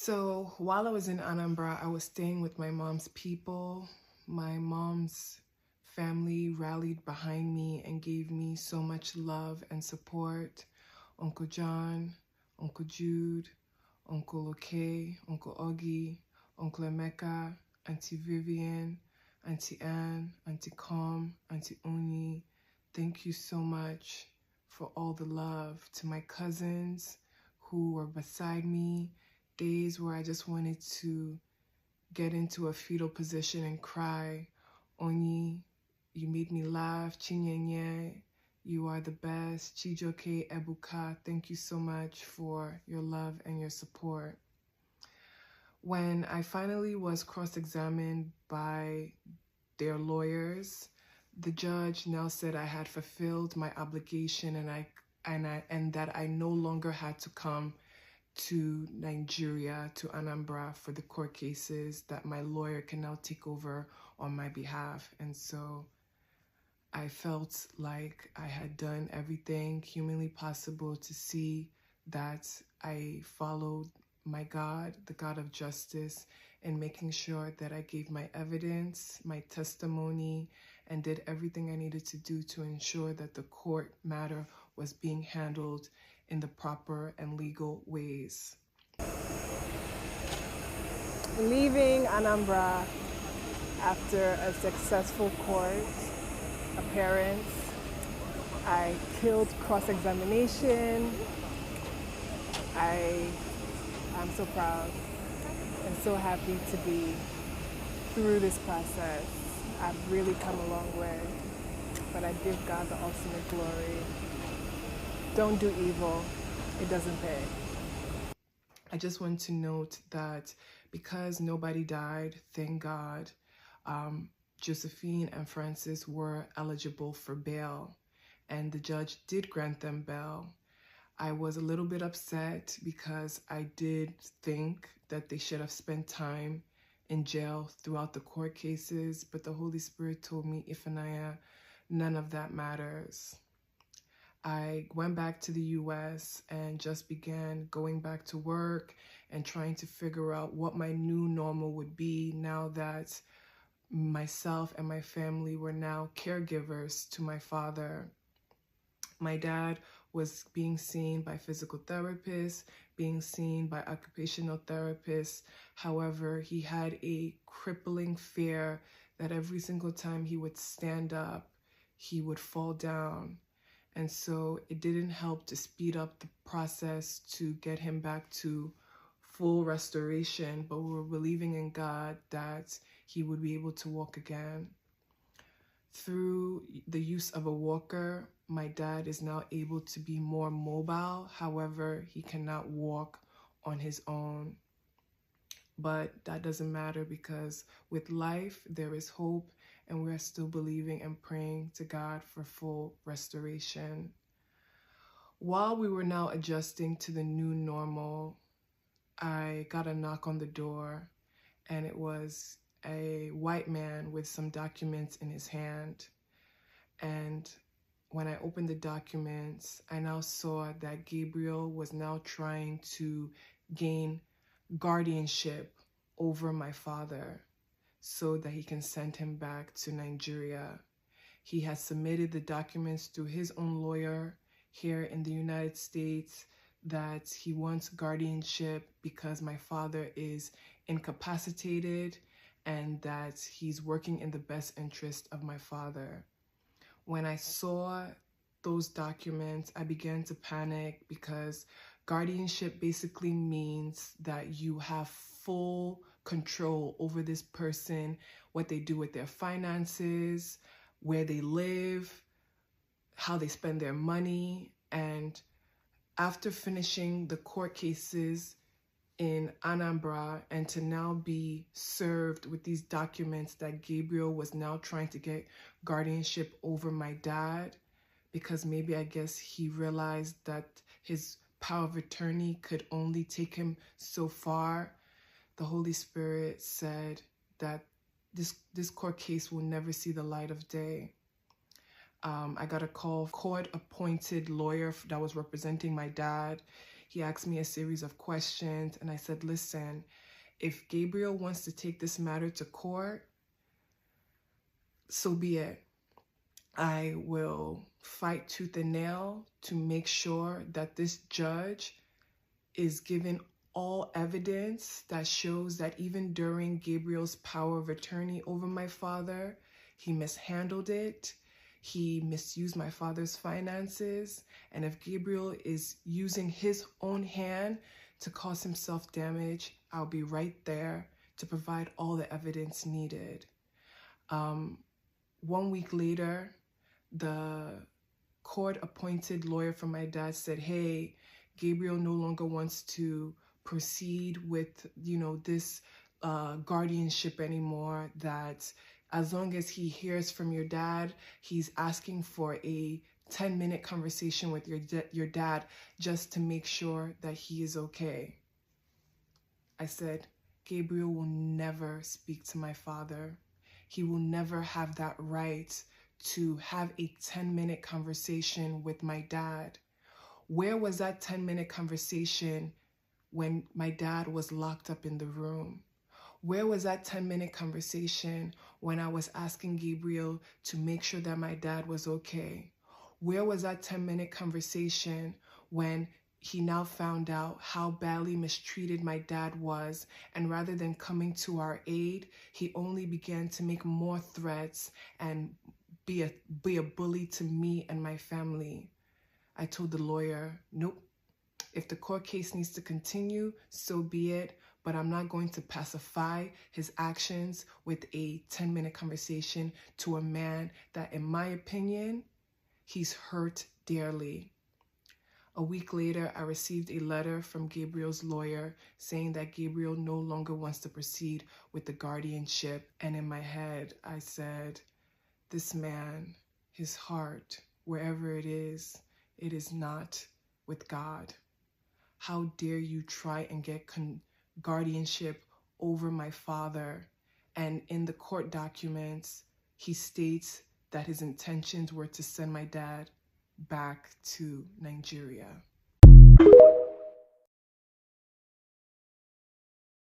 So while I was in Anambra, I was staying with my mom's people. My mom's family rallied behind me and gave me so much love and support. Uncle John, Uncle Jude, Uncle Oke, Uncle Augie, Uncle Emeka, Auntie Vivian, Auntie Anne, Auntie Com, Auntie Oni. Thank you so much for all the love. To my cousins who were beside me, days where I just wanted to get into a fetal position and cry. Oni, you made me laugh. Chinyenye, you are the best. Chijoke Ebuka, thank you so much for your love and your support. When I finally was cross-examined by their lawyers, the judge now said I had fulfilled my obligation and that I no longer had to come to Nigeria, to Anambra, for the court cases, that my lawyer can now take over on my behalf. And so I felt like I had done everything humanly possible to see that I followed my God, the God of justice, and making sure that I gave my evidence, my testimony, and did everything I needed to do to ensure that the court matter was being handled in the proper and legal ways. Leaving Anambra after a successful court appearance, I killed cross-examination. I'm so proud and so happy to be through this process. I've really come a long way, but I give God the ultimate glory. Don't do evil, it doesn't pay. I just want to note that because nobody died, thank God, Josephine and Francis were eligible for bail, and the judge did grant them bail. I was a little bit upset because I did think that they should have spent time in jail throughout the court cases, but the Holy Spirit told me, Ifanaya, none of that matters. I went back to the US and just began going back to work and trying to figure out what my new normal would be now that myself and my family were now caregivers to my father. My dad was being seen by physical therapists, being seen by occupational therapists. However, he had a crippling fear that every single time he would stand up, he would fall down. And so it didn't help to speed up the process to get him back to full restoration, but we were believing in God that he would be able to walk again. Through the use of a walker, my dad is now able to be more mobile. However, he cannot walk on his own. But that doesn't matter because with life, there is hope, and we're still believing and praying to God for full restoration. While we were now adjusting to the new normal, I got a knock on the door, and it was a white man with some documents in his hand. And when I opened the documents, I now saw that Gabriel was now trying to gain guardianship over my father so that he can send him back to Nigeria. He has submitted the documents through his own lawyer here in the United States that he wants guardianship because my father is incapacitated and that he's working in the best interest of my father. When I saw those documents, I began to panic because guardianship basically means that you have full control over this person, what they do with their finances, where they live, how they spend their money. And after finishing the court cases in Anambra and to now be served with these documents that Gabriel was now trying to get guardianship over my dad, because maybe I guess he realized that his power of attorney could only take him so far, the Holy Spirit said that this court case will never see the light of day. I got a call, court-appointed lawyer that was representing my dad. He asked me a series of questions, and I said, listen, if Gabriel wants to take this matter to court, so be it. I will fight tooth and nail to make sure that this judge is given all evidence that shows that even during Gabriel's power of attorney over my father, he mishandled it. He misused my father's finances. And if Gabriel is using his own hand to cause himself damage, I'll be right there to provide all the evidence needed. 1 week later, the court-appointed lawyer for my dad said, hey, Gabriel no longer wants to proceed with, this guardianship anymore, that as long as he hears from your dad, he's asking for a 10-minute conversation with your dad just to make sure that he is okay. I said, Gabriel will never speak to my father. He will never have that right to have a 10-minute conversation with my dad. Where was that 10-minute conversation when my dad was locked up in the room? Where was that 10-minute conversation when I was asking Gabriel to make sure that my dad was okay? Where was that 10-minute conversation when he now found out how badly mistreated my dad was, and rather than coming to our aid, he only began to make more threats and be a bully to me and my family? I told the lawyer, nope, if the court case needs to continue, so be it, but I'm not going to pacify his actions with a 10-minute conversation to a man that, in my opinion, he's hurt dearly. A week later, I received a letter from Gabriel's lawyer saying that Gabriel no longer wants to proceed with the guardianship. And in my head, I said, this man, his heart, wherever it is not with God. How dare you try and get guardianship over my father? And in the court documents, he states that his intentions were to send my dad back to Nigeria.